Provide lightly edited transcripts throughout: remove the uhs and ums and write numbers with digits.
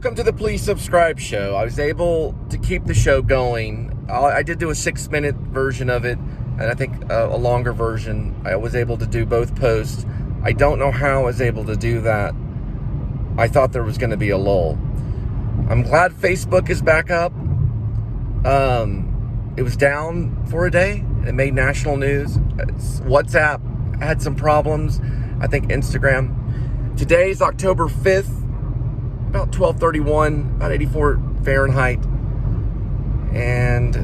Welcome to the Please Subscribe show. I was able to keep the show going. I did do a 6-minute version of it, and I think a longer version. I was able to do both posts. I don't know how I was able to do that. I thought there was going to be a lull. I'm glad Facebook is back up. It was down for a day. It made national news. WhatsApp had some problems. I think Instagram. Today's October 5th. About 12:31, about 84 Fahrenheit, and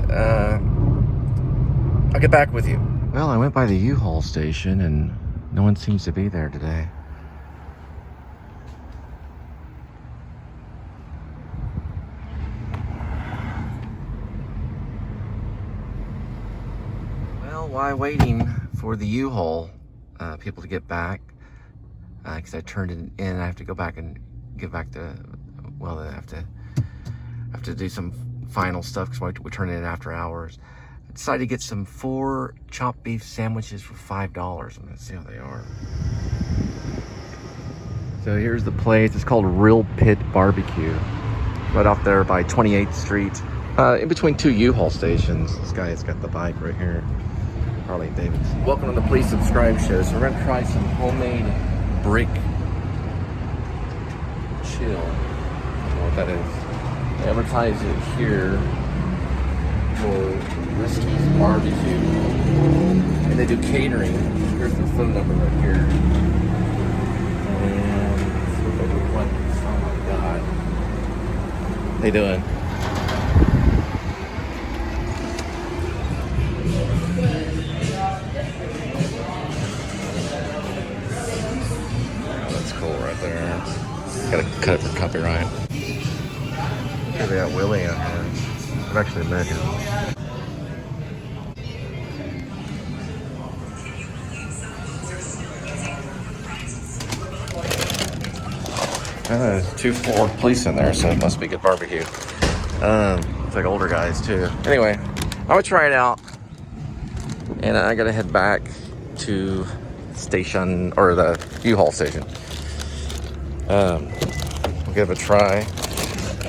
I'll get back with you. Well, I went by the U-Haul station, and no one seems to be there today. Well, while waiting for the U-Haul people to get back, because I turned it in, I have to go back and get back to, well, I have to do some final stuff because we turn it in after hours. I decided to get some 4 chopped beef sandwiches for $5. I'm gonna see how they are. So here's the place. It's called Real Pit Barbecue, right off there by 28th Street, in between 2 U-Haul stations. This guy has got the bike right here, Harley Davidson. Welcome to the Please Subscribe show. So we're gonna try some homemade brick chill. I don't know what that is. They advertise it here for Risky's barbecue, and they do catering. Here's the phone number right here. And let's see what they look like. Oh my god. How they doing? Oh, that's cool right there. Gotta cut it for copyright. Here they got Willie in here. I've actually met him. There's 2 floor police in there, so it must be good barbecue. It's like older guys too. Anyway, I'm gonna try it out, and I gotta head back to station, or the U-Haul station. We'll give it a try.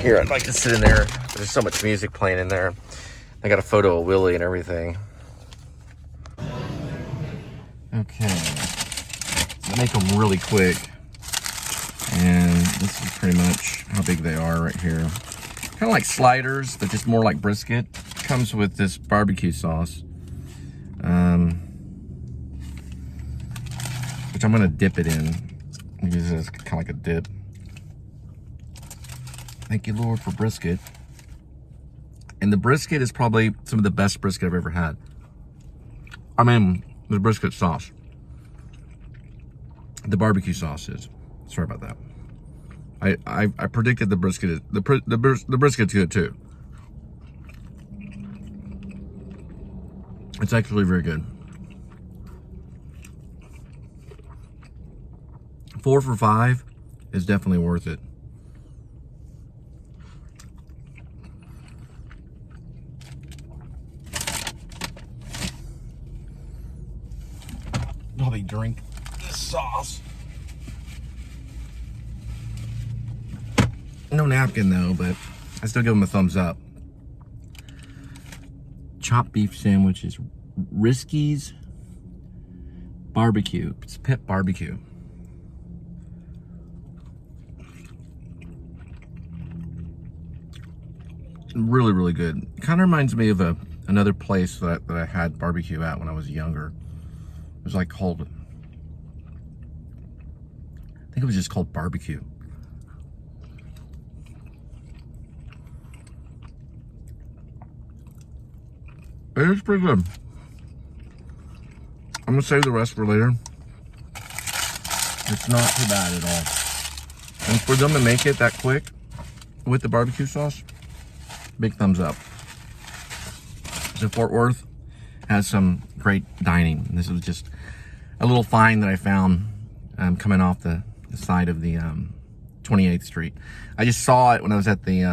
Here, I'd like to sit in there. There's so much music playing in there. I got a photo of Willie and everything. Okay. Make them really quick. And this is pretty much how big they are right here. Kind of like sliders, but just more like brisket. Comes with this barbecue sauce. Which I'm gonna dip it in. Use it as kind of like a dip. Thank you, Lord, for brisket. And the brisket is probably some of the best brisket I've ever had. I mean, the brisket sauce. The barbecue sauce is. Sorry about that. I predicted the brisket is, the brisket's good too. It's actually very good. 4 for $5 is definitely worth it. Probably drink this sauce. No napkin though, but I still give them a thumbs up. Chopped beef sandwiches, Risky's barbecue. It's Pit Barbecue. Really, really good. Kind of reminds me of another place that I had barbecue at when I was younger. It was like called, I think it was just called Barbecue. It is pretty good. I'm gonna save the rest for later. It's not too bad at all. And for them to make it that quick with the barbecue sauce, big thumbs up. So Fort Worth has some great dining. This was just a little find that I found coming off the side of the 28th Street. I just saw it when I was at the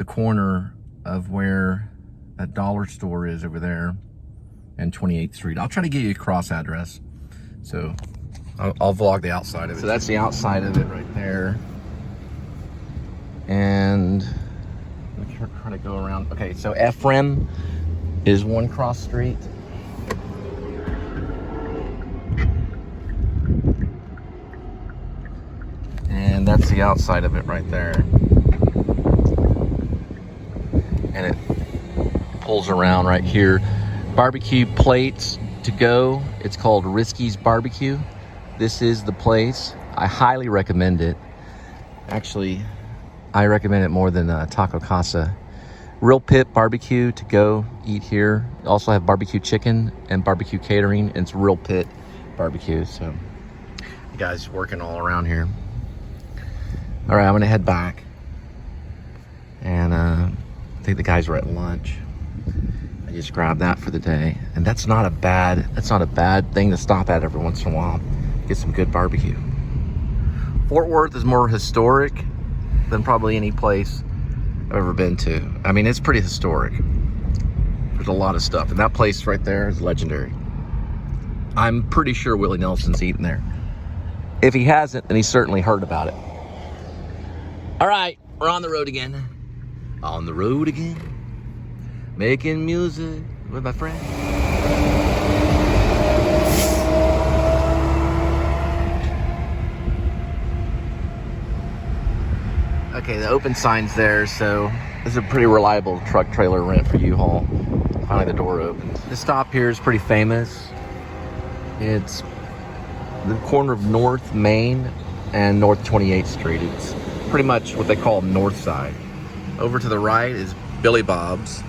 corner of where that dollar store is over there and 28th Street. I'll try to get you a cross address. So I'll vlog the outside of it. So that's the outside of it right there. And we're trying to go around. Okay, so Ephraim is one cross street. And that's the outside of it right there. And it pulls around right here. Barbecue plates to go. It's called Risky's Barbecue. This is the place. I highly recommend it. Actually, I recommend it more than Taco Casa. Real Pit Barbecue to go eat here. Also have barbecue chicken and barbecue catering. And it's Real Pit Barbecue. So you guys working all around here. All right, I'm gonna head back. And I think the guys were at lunch. I just grabbed that for the day. And that's not a bad thing to stop at every once in a while. Get some good barbecue. Fort Worth is more historic than probably any place I've ever been to. I mean, it's pretty historic. There's a lot of stuff. And that place right there is legendary. I'm pretty sure Willie Nelson's eaten there. If he hasn't, then he's certainly heard about it. All right, we're on the road again. On the road again. Making music with my friend. Okay, the open sign's there, so this is a pretty reliable truck trailer rent for U-Haul. Finally the door opened. This stop here is pretty famous. It's the corner of North Main and North 28th Street. It's pretty much what they call North Side. Over to the right is Billy Bob's.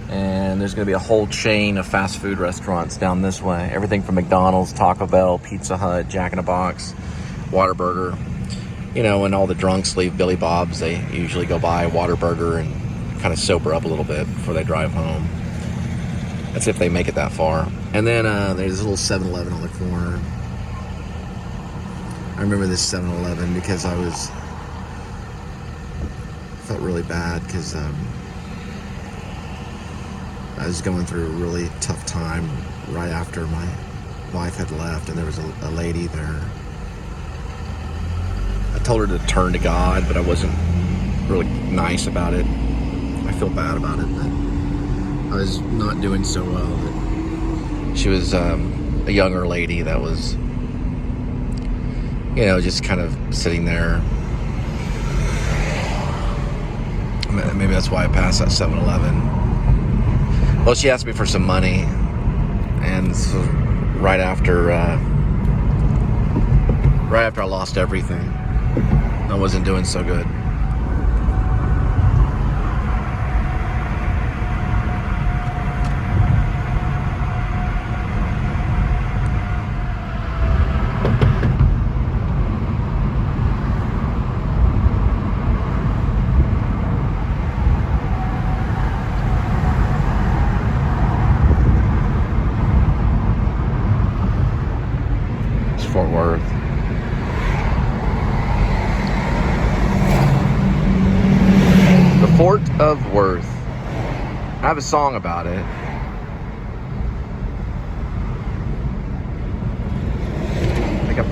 And there's gonna be a whole chain of fast food restaurants down this way. Everything from McDonald's, Taco Bell, Pizza Hut, Jack in the Box, Whataburger. You know, when all the drunks leave Billy Bob's, they usually go buy Whataburger and kind of sober up a little bit before they drive home. That's if they make it that far. And then there's a little 7-Eleven on the corner. I remember this 7-Eleven because I felt really bad because I was going through a really tough time right after my wife had left, and there was a lady there. I told her to turn to God, but I wasn't really nice about it. I feel bad about it, but I was not doing so well. But she was a younger lady that was, you know, just kind of sitting there. Maybe that's why I passed that 7-Eleven. Well, she asked me for some money, and so right after I lost everything, I wasn't doing so good. Fort Worth. The Fort of Worth. I have a song about it.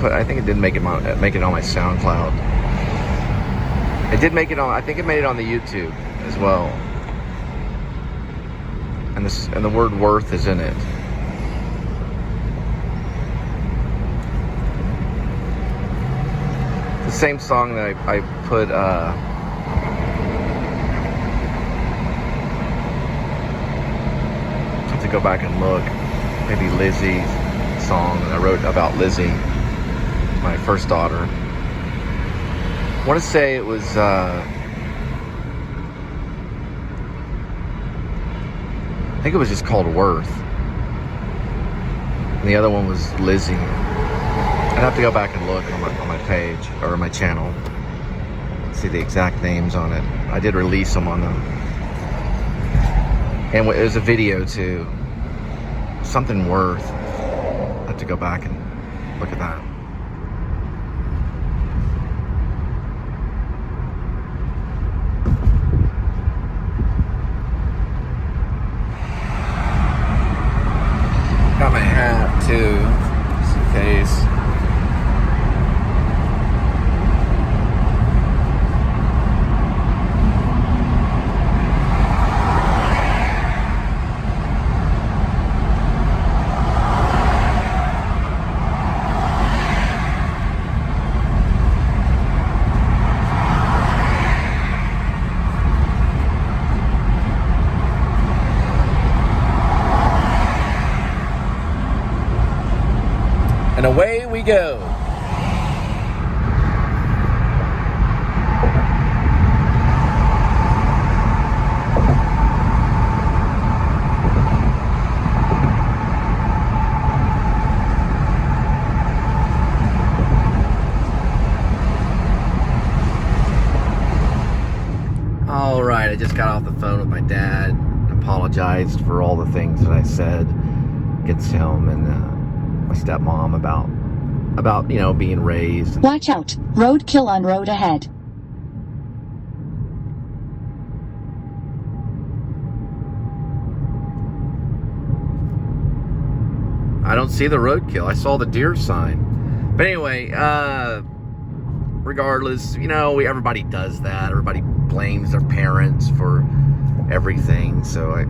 I think it did make it on my SoundCloud. It did make it on. I think it made it on the YouTube as well. And the word worth is in it. Same song that I put I have to go back and look. Maybe Lizzie's song that I wrote about Lizzie, my first daughter. I want to say it was I think it was just called Worth. And the other one was Lizzie. I'd have to go back and look on my page or my channel, see the exact names on it. I did release them on them, and it was a video too. Something Worth. I have to go back and look at that. Got my hat too, just in case. And away we go. All right, I just got off the phone with my dad. Apologized for all the things that I said against him and my stepmom about being raised. Watch out! Roadkill on road ahead. I don't see the roadkill. I saw the deer sign. But anyway, regardless, everybody does that. Everybody blames their parents for everything. So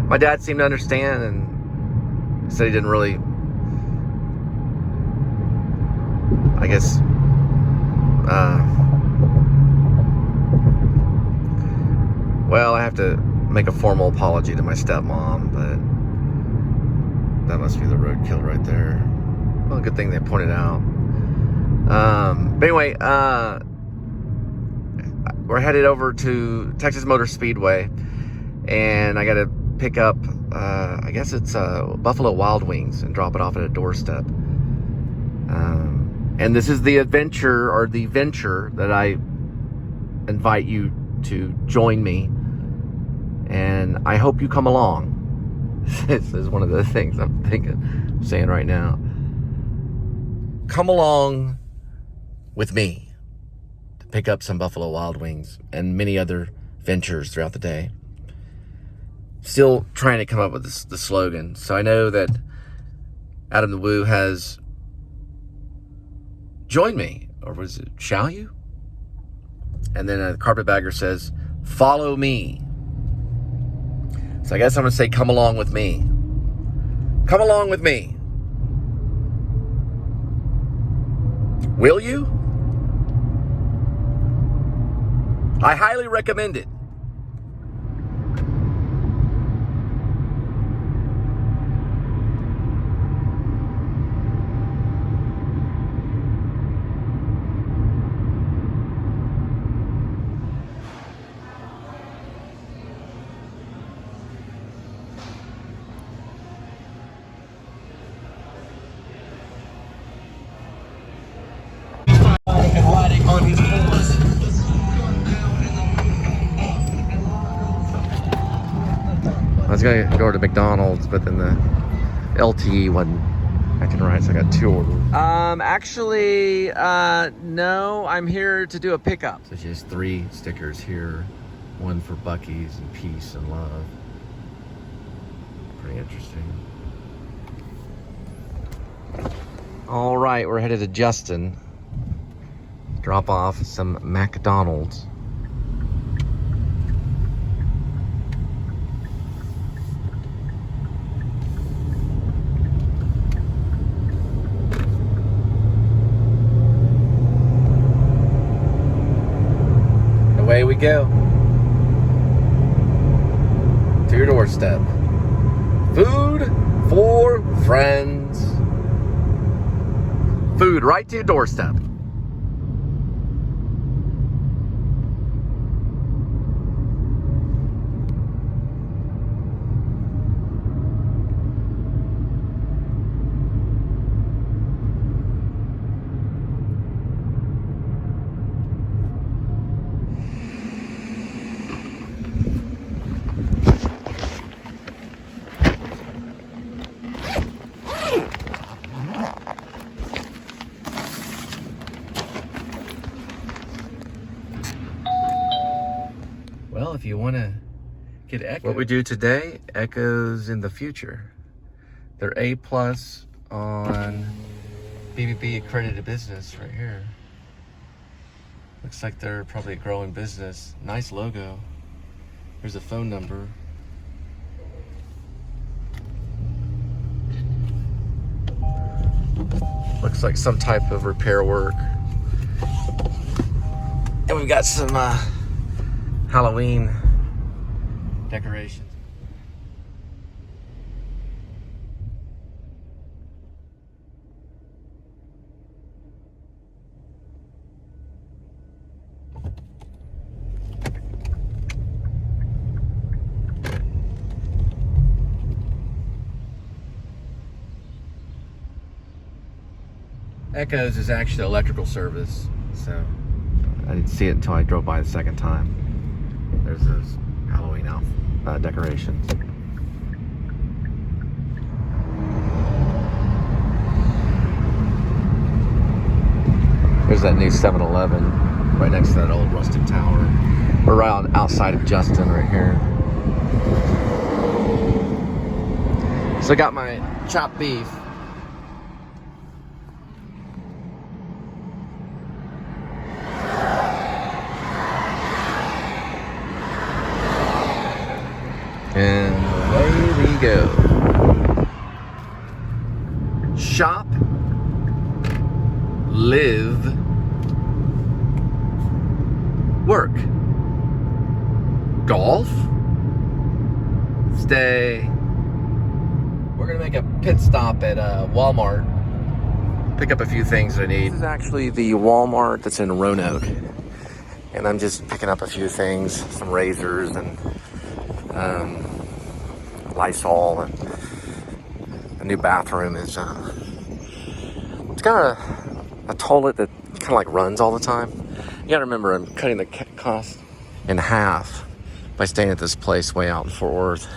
my dad seemed to understand and said he didn't really, I guess, well, I have to make a formal apology to my stepmom, but that must be the roadkill right there. Well, good thing they pointed out. But anyway, we're headed over to Texas Motor Speedway, and I got to pick up, I guess it's Buffalo Wild Wings, and drop it off at a doorstep. And this is the adventure, or the venture, that I invite you to join me, and I hope you come along. This is one of the things I'm saying right now. Come along with me to pick up some Buffalo Wild Wings and many other ventures throughout the day. Still trying to come up with the slogan. So I know that Adam the Woo has joined me, or was it shall you? And then a carpetbagger says, follow me. So I guess I'm going to say, come along with me. Come along with me. Will you? I highly recommend it. I was gonna go to McDonald's, but then the LTE wasn't acting right, so I got 2 orders. Actually, no, I'm here to do a pickup. So she has 3 stickers here, 1 for Buc-ee's and peace and love. Pretty interesting. All right, we're headed to Justin. Drop off some McDonald's. Away we go. To your doorstep. Food for friends. Food right to your doorstep. Well, if you want to get Echo. What we do today, Echoes in the future. They're A+ on BBB accredited business right here. Looks like they're probably a growing business. Nice logo. Here's a phone number. Looks like some type of repair work. And we've got some Halloween decorations. Echoes is actually electrical service, so I didn't see it until I drove by the second time. There's those Halloween decorations. There's that new 7-Eleven right next to that old rusted tower. We're right outside of Justin right here. So I got my chopped beef. And away we go. Shop, live, work, golf, stay. We're gonna make a pit stop at Walmart, pick up a few things I need. This is actually the Walmart that's in Roanoke, and I'm just picking up a few things, some razors and Lysol, and the new bathroom is it's got a toilet that kind of like runs all the time. You gotta remember, I'm cutting the cost in half by staying at this place way out in Fort Worth.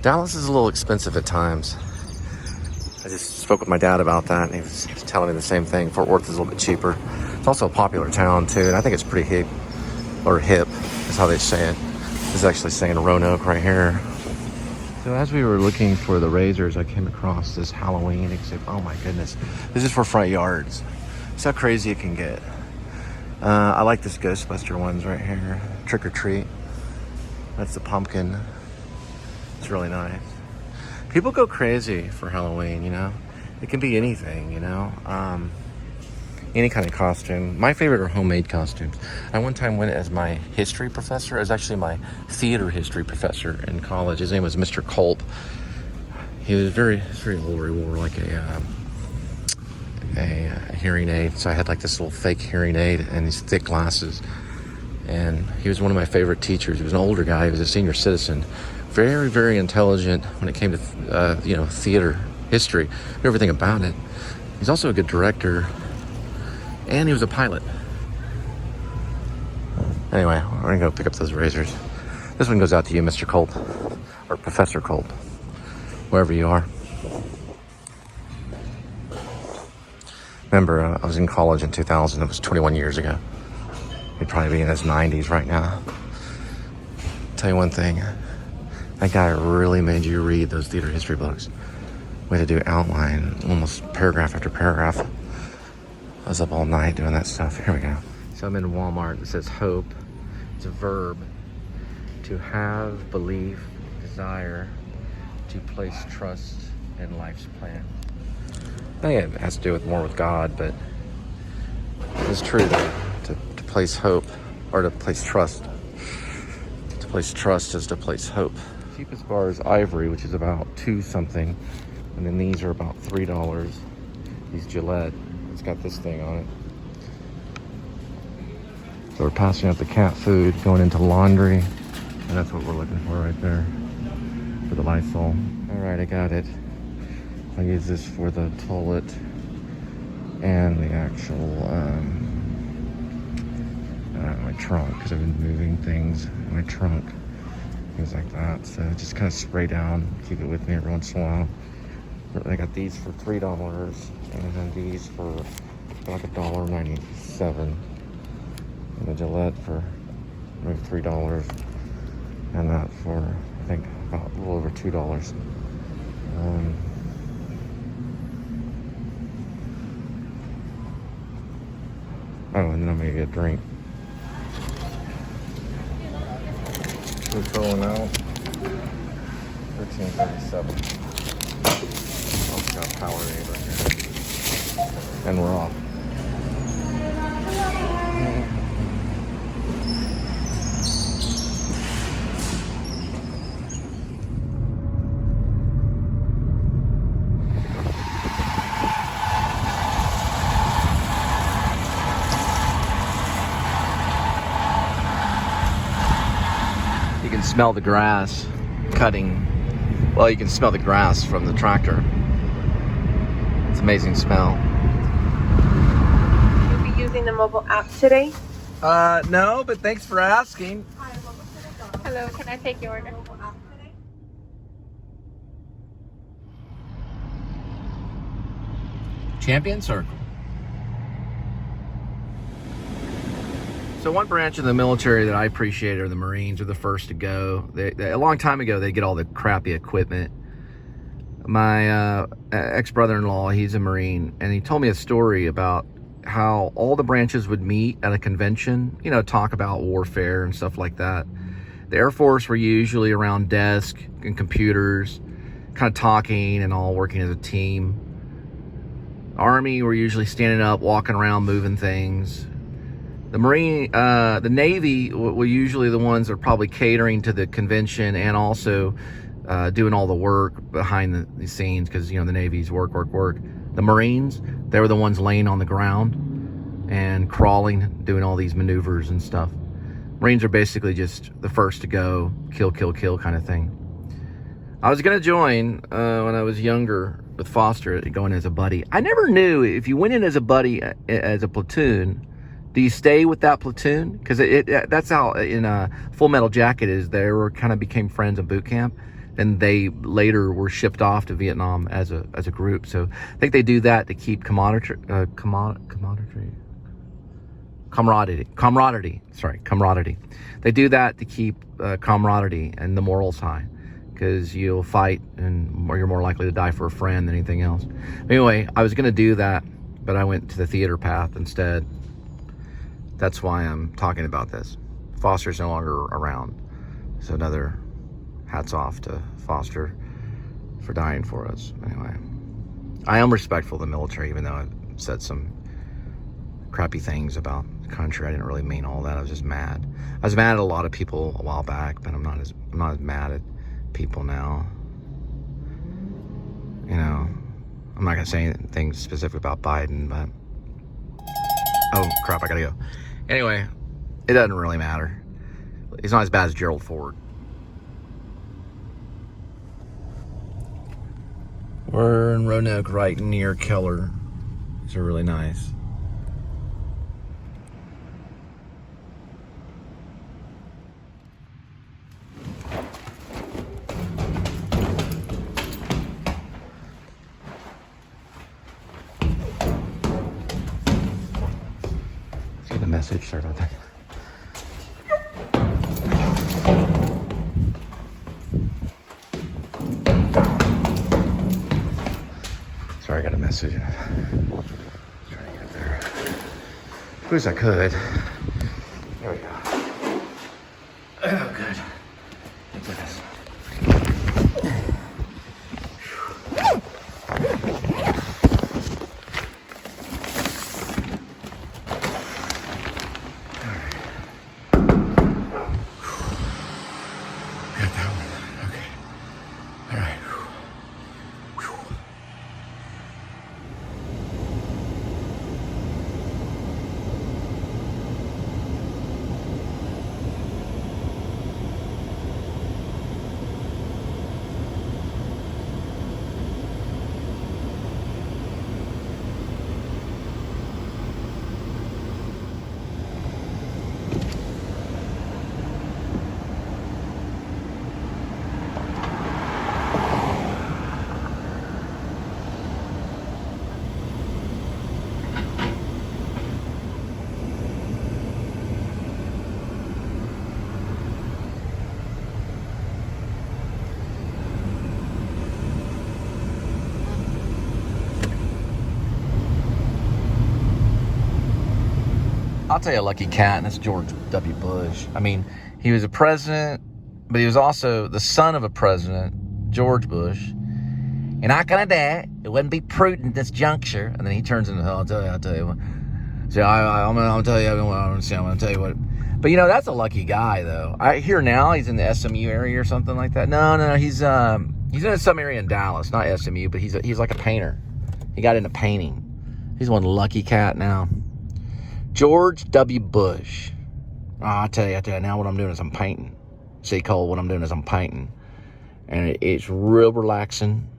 Dallas is a little expensive at times. I just spoke with my dad about that, and he was telling me the same thing. Fort Worth is a little bit cheaper. It's also a popular town too, and I think it's pretty hip, is how they say it. This is actually saying Roanoke right here. So as we were looking for the razors, I came across this Halloween exhibit. Oh my goodness. This is for front yards. That's how crazy it can get. I like this Ghostbuster ones right here. Trick or treat. That's the pumpkin. It's really nice. People go crazy for Halloween, you know. It can be anything, you know. Any kind of costume. My favorite are homemade costumes. I one time went as my history professor. It was actually my theater history professor in college. His name was Mr. Culp. He was very old. He wore like a hearing aid. So I had like this little fake hearing aid and these thick glasses. And he was one of my favorite teachers. He was an older guy. He was a senior citizen. Very intelligent when it came to theater history. Knew everything about it. He's also a good director. And he was a pilot. Anyway, we're gonna go pick up those razors. This one goes out to you, Mr. Culp, or Professor Culp, wherever you are. Remember, I was in college in 2000. It was 21 years ago. He'd probably be in his 90s right now. Tell you one thing, that guy really made you read those theater history books. We had to do outline, almost paragraph after paragraph. I was up all night doing that stuff. Here we go. So I'm in Walmart. It says hope. It's a verb. To have, believe, desire, to place trust in life's plan. I think it has to do with more with God, but it's true that to place hope, or to place trust. To place trust is to place hope. The cheapest bar is Ivory, which is about $2 something. And then these are about $3. These Gillette. It's got this thing on it. So we're passing out the cat food, going into laundry, and that's what we're looking for right there, for the Lysol. All right, I got it. I'll use this for the toilet and the actual, my trunk, because I've been moving things in my trunk, things like that. So just kind of spray down, keep it with me every once in a while. I got these for $3, and then these for like $1.97, and the Gillette for maybe $3, and that for I think about a little over $2. Oh, and then I'm gonna get a drink. We're filling out 1337. Got Powerade right here. And we're off. You can smell the grass cutting. Well, you can smell the grass from the tractor. It's an amazing smell. using the mobile app today? No, but thanks for asking. Hello, can I take your order? Champion Circle. So one branch of the military that I appreciate are the Marines. Are the first to go. A long time ago, they get all the crappy equipment. My ex-brother-in-law, he's a Marine, and he told me a story about how all the branches would meet at a convention, you know, talk about warfare and stuff like that. The Air Force were usually around desks and computers, kind of talking and all working as a team. Army were usually standing up, walking around, moving things. The Navy were usually the ones that are probably catering to the convention and also doing all the work behind the scenes, because, you know, the Navy's work. The Marines, they were the ones laying on the ground and crawling, doing all these maneuvers and stuff. Marines are basically just the first to go, kill kind of thing. I was going to join when I was younger with Foster, going as a buddy. I never knew if you went in as a buddy, as a platoon, do you stay with that platoon? Because that's how in Full Metal Jacket is. They were kind of became friends in boot camp, and they later were shipped off to Vietnam as a group. So I think they do that to keep camaraderie. They do that to keep camaraderie and the morals high, because you'll fight or you're more likely to die for a friend than anything else. Anyway, I was going to do that, but I went to the theater path instead. That's why I'm talking about this. Foster's no longer around. So another hats off to Foster for dying for us. Anyway, I am respectful of the military, even though I've said some crappy things about the country. I didn't really mean all that. I was just mad. I was mad at a lot of people a while back, but I'm not as mad at people now. You know, I'm not gonna say anything specific about Biden, but oh crap, I gotta go. Anyway, it doesn't really matter. He's not as bad as Gerald Ford. We're in Roanoke, right near Keller. These are really nice. See the message, sorry about that. Sorry, I got a message. Trying to get there as quick as I could. There we go. Oh, good. Into this. Got that one. Okay. All right. I'll tell you a lucky cat, and that's George W. Bush. I mean, he was a president, but he was also the son of a president, George Bush. And I kind of that. It wouldn't be prudent at this juncture. And then he turns into, I'll tell you. So I'm going to tell you what. But, you know, that's a lucky guy, though. I hear now he's in the SMU area or something like that. No, he's in some area in Dallas, not SMU, but he's like a painter. He got into painting. He's one lucky cat now. George W. Bush. Oh, I tell you, now what I'm doing is I'm painting. See, Cole, what I'm doing is I'm painting. And it's real relaxing.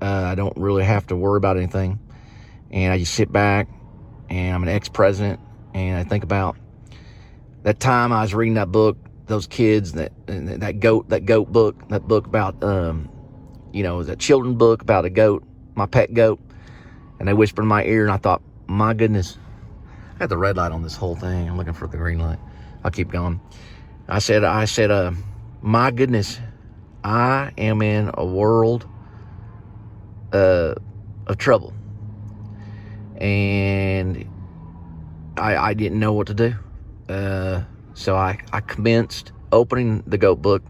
I don't really have to worry about anything. And I just sit back and I'm an ex-president, and I think about that time I was reading that book, those kids, that goat book, that book about, you know, that children's book about a goat, my pet goat, and they whispered in my ear, and I thought, my goodness, I had the red light on this whole thing. I'm looking for the green light. I'll keep going. I said, my goodness, I am in a world of trouble, and I didn't know what to do. So I commenced opening the goat book,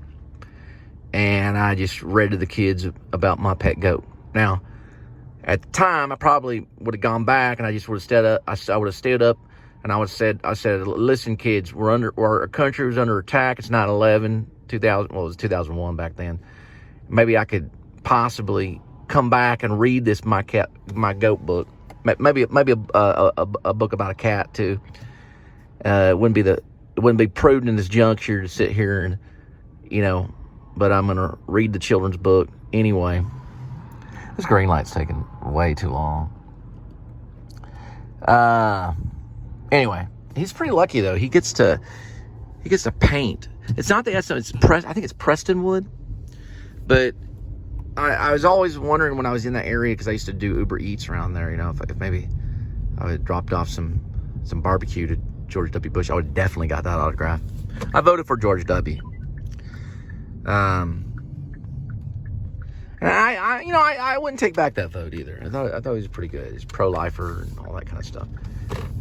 and I just read to the kids about my pet goat. Now, at the time, I probably would have gone back, and I just would have stood up. I would have stood up, and I said, listen, kids, our country was under attack. It's 9/11, 2000. Well, it was 2001 back then. Maybe I could possibly come back and read this my goat book. Maybe a book about a cat too. It wouldn't be prudent in this juncture to sit here and, you know, but I'm gonna read the children's book anyway. This green light's taking way too long. Anyway, he's pretty lucky though. He gets to paint. It's not the S. I think it's Preston wood, but I was always wondering when I was in that area, because I used to do Uber Eats around there, you know, if maybe I had dropped off some barbecue to George W. Bush, I would have definitely got that autograph. I voted for George W. And I wouldn't take back that vote either. I thought he was pretty good. He's pro-lifer and all that kind of stuff.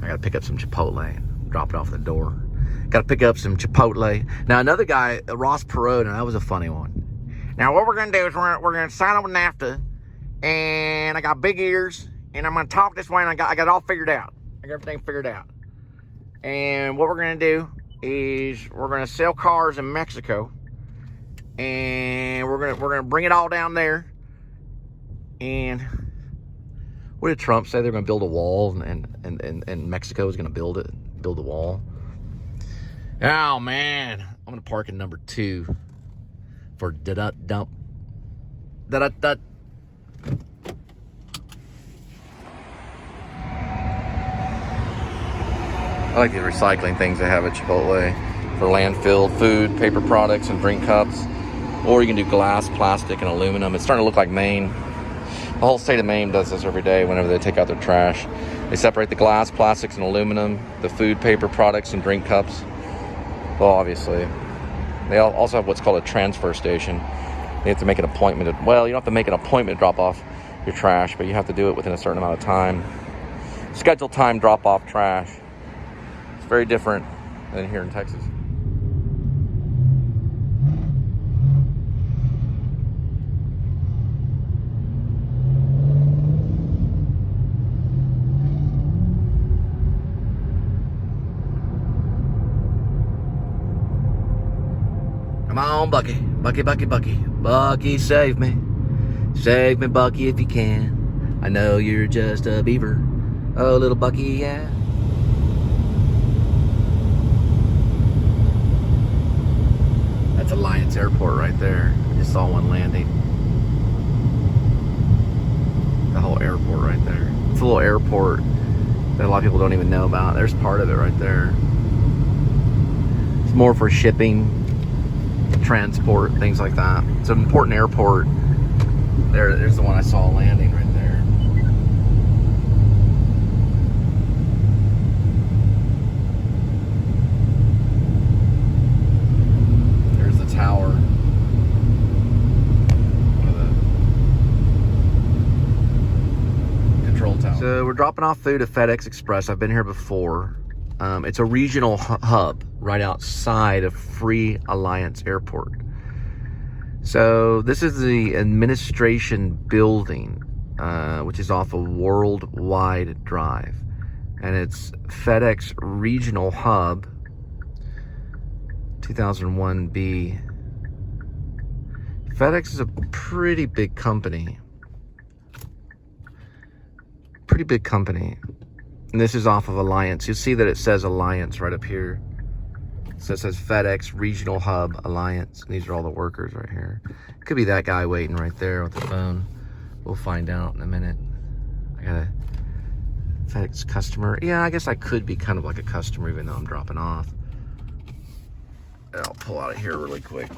I got to pick up some Chipotle and drop it off at the door. Got to pick up some Chipotle. Now, another guy, Ross Perot, and that was a funny one. Now, what we're going to do is we're going to sign up with NAFTA, and I got big ears, and I'm going to talk this way, and I got it all figured out. I got everything figured out. And what we're going to do is we're going to sell cars in Mexico, and we're going to bring it all down there. And what did Trump say? They're going to build a wall, and Mexico is going to build the wall. Oh man, I'm going to park in number 2 for dump. I like the recycling things they have at Chipotle for landfill, food, paper products, and drink cups. Or you can do glass, plastic, and aluminum. It's starting to look like Maine. The whole state of Maine does this every day whenever they take out their trash. They separate the glass, plastics, and aluminum, the food, paper products, and drink cups. Well, obviously. They also have what's called a transfer station. You have to make an appointment. Well, you don't have to make an appointment to drop off your trash, but you have to do it within a certain amount of time. Scheduled time drop off trash. It's very different than here in Texas. Come on, Bucky. Bucky, save me. Save me, Bucky, if you can. I know you're just a beaver. Oh, little Bucky, yeah. That's Alliance Airport right there. I just saw one landing. The whole airport right there. It's a little airport that a lot of people don't even know about. There's part of it right there. It's more for shipping, transport, things like that. It's an important airport. There's the one I saw landing right there. There's the tower. One of the control towers. So we're dropping off food at FedEx Express. I've been here before. It's a regional hub right outside of Free Alliance Airport. So this is the administration building, which is off of Worldwide Drive. And it's FedEx Regional Hub 2001B. FedEx is a pretty big company. And this is off of Alliance. You'll see that it says Alliance right up here. So it says FedEx Regional Hub Alliance. And these are all the workers right here. Could be that guy waiting right there with the phone. We'll find out in a minute. I gotta FedEx customer. Yeah, I guess I could be kind of like a customer even though I'm dropping off. I'll pull out of here really quick.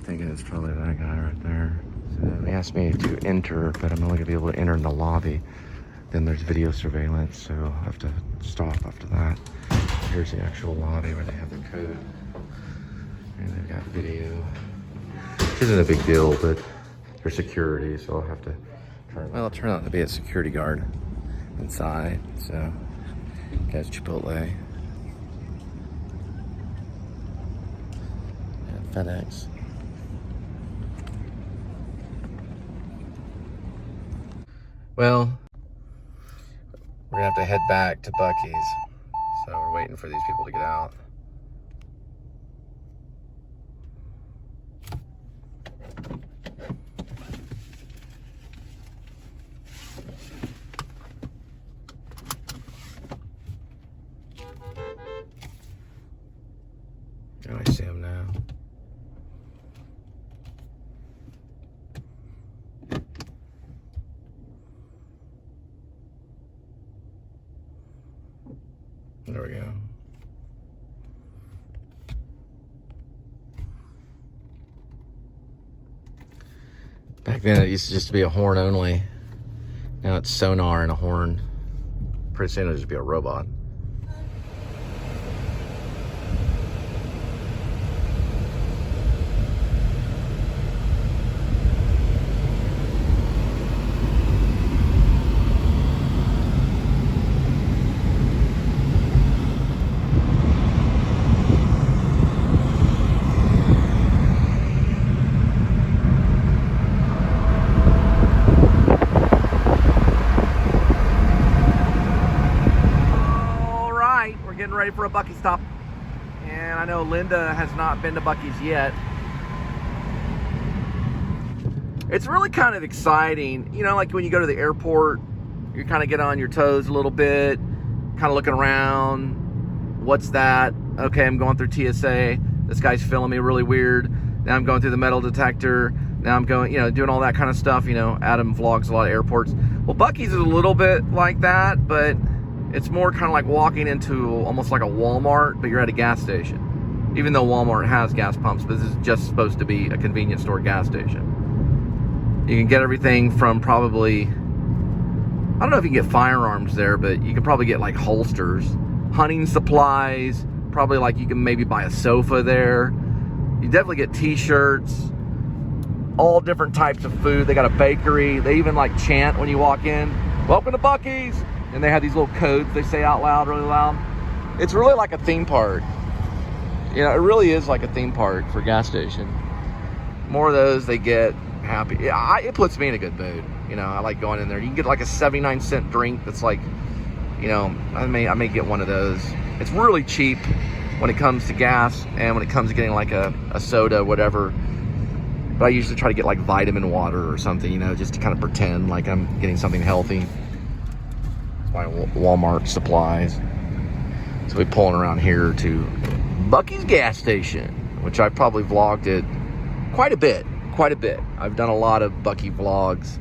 Thinking it's probably that guy right there. So he asked me to enter, but I'm only gonna be able to enter in the lobby. Then there's video surveillance, so I'll have to stop after that. Here's the actual lobby where they have the code. And they've got video. Which isn't a big deal, but there's security, so I'll have to turn. Well, it'll turn out to be a security guard inside, so guys, Chipotle. And FedEx. Well, we're gonna have to head back to Buc-ee's. So we're waiting for these people to get out. Oh, I see them now. There we go. Back then it used to just be a horn only. Now it's sonar and a horn. Pretty soon it'll just be a robot. Getting ready for a Buc-ee's stop, and I know Linda has not been to Buc-ee's yet. It's really kind of exciting, you know, like when you go to the airport, you kind of get on your toes a little bit, kind of looking around. What's that? Okay, I'm going through TSA. This guy's filming me really weird. Now I'm going through the metal detector. Now I'm going, you know, doing all that kind of stuff. You know, Adam vlogs a lot of airports. Well, Buc-ee's is a little bit like that, but it's more kind of like walking into almost like a Walmart, but you're at a gas station. Even though Walmart has gas pumps, but this is just supposed to be a convenience store gas station. You can get everything from probably, I don't know if you can get firearms there, but you can probably get like holsters, hunting supplies, probably like you can maybe buy a sofa there. You definitely get t-shirts, all different types of food. They got a bakery. They even like chant when you walk in, "Welcome to Buc-ee's." And they have these little codes they say out loud, really loud. It's really like a theme park. You know, it really is like a theme park for a gas station. More of those, they get happy. Yeah, it puts me in a good mood. You know, I like going in there. You can get like a 79-cent drink that's like, you know, I may get one of those. It's really cheap when it comes to gas and when it comes to getting like a soda, whatever. But I usually try to get like vitamin water or something, you know, just to kind of pretend like I'm getting something healthy. Buy Walmart supplies. So we're pulling around here to Buc-ee's gas station, which I probably vlogged it quite a bit. I've done a lot of Buc-ee vlogs.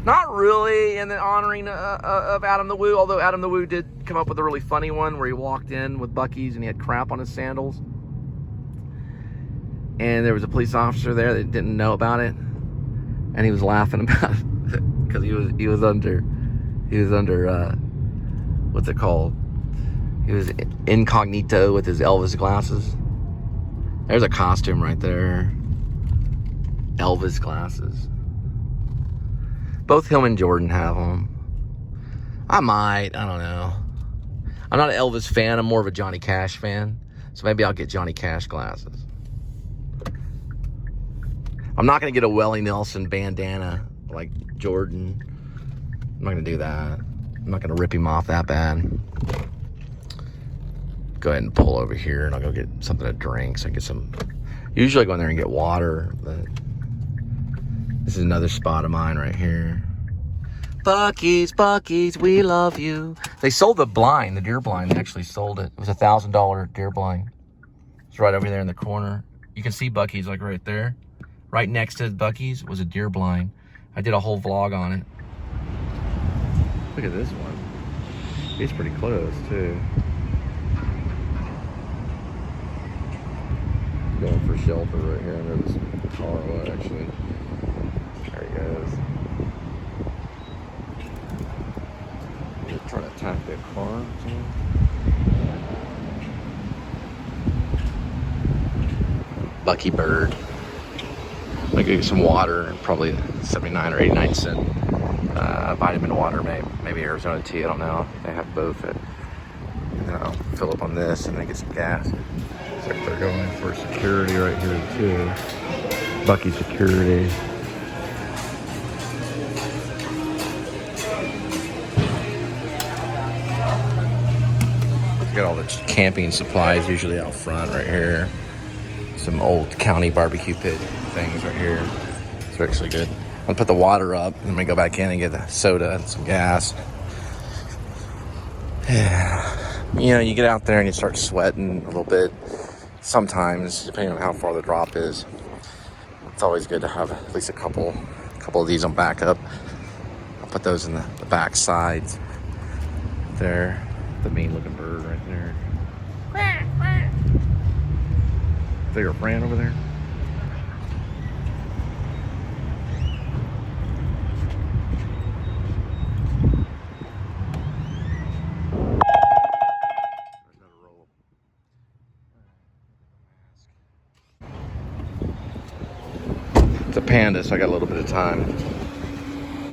Not really in the honoring of Adam the Woo, although Adam the Woo did come up with a really funny one where he walked in with Buc-ee's and he had crap on his sandals. And there was a police officer there that didn't know about it. And he was laughing about it because he was under what's it called? He was incognito with his Elvis glasses. There's a costume right there. Elvis glasses. Both him and Jordan have them. I might, I don't know. I'm not an Elvis fan, I'm more of a Johnny Cash fan. So maybe I'll get Johnny Cash glasses. I'm not gonna get a Willie Nelson bandana like Jordan. I'm not gonna do that. I'm not gonna rip him off that bad. Go ahead and pull over here and I'll go get something to drink. So I get some, usually I go in there and get water, but this is another spot of mine right here. Buc-ee's, Buc-ee's, we love you. They sold the blind, the deer blind. They actually sold it. It was $1,000 deer blind. It's right over there in the corner. You can see Buc-ee's like right there. Right next to Buc-ee's was a deer blind. I did a whole vlog on it. Look at this one. He's pretty close too. Going for shelter right here under this car lot, actually. There he goes. They're trying to attack that car. Lucky bird. I'm gonna get some water and probably 79 or 89 cent vitamin water, maybe Arizona tea, I don't know. They have both. And then I'll fill up on this and then get some gas. Looks like they're going for security right here too. Bucky security. Got all the camping supplies usually out front right here. Some old county barbecue pit things right here. It's actually good. I'll put the water up and I'm gonna go back in and get the soda and some gas. Yeah. You know, you get out there and you start sweating a little bit. Sometimes, depending on how far the drop is. It's always good to have at least a couple of these on backup. I'll put those in the back sides there. The mean looking bird right there. Is that your friend over there? It's a panda, so I got a little bit of time.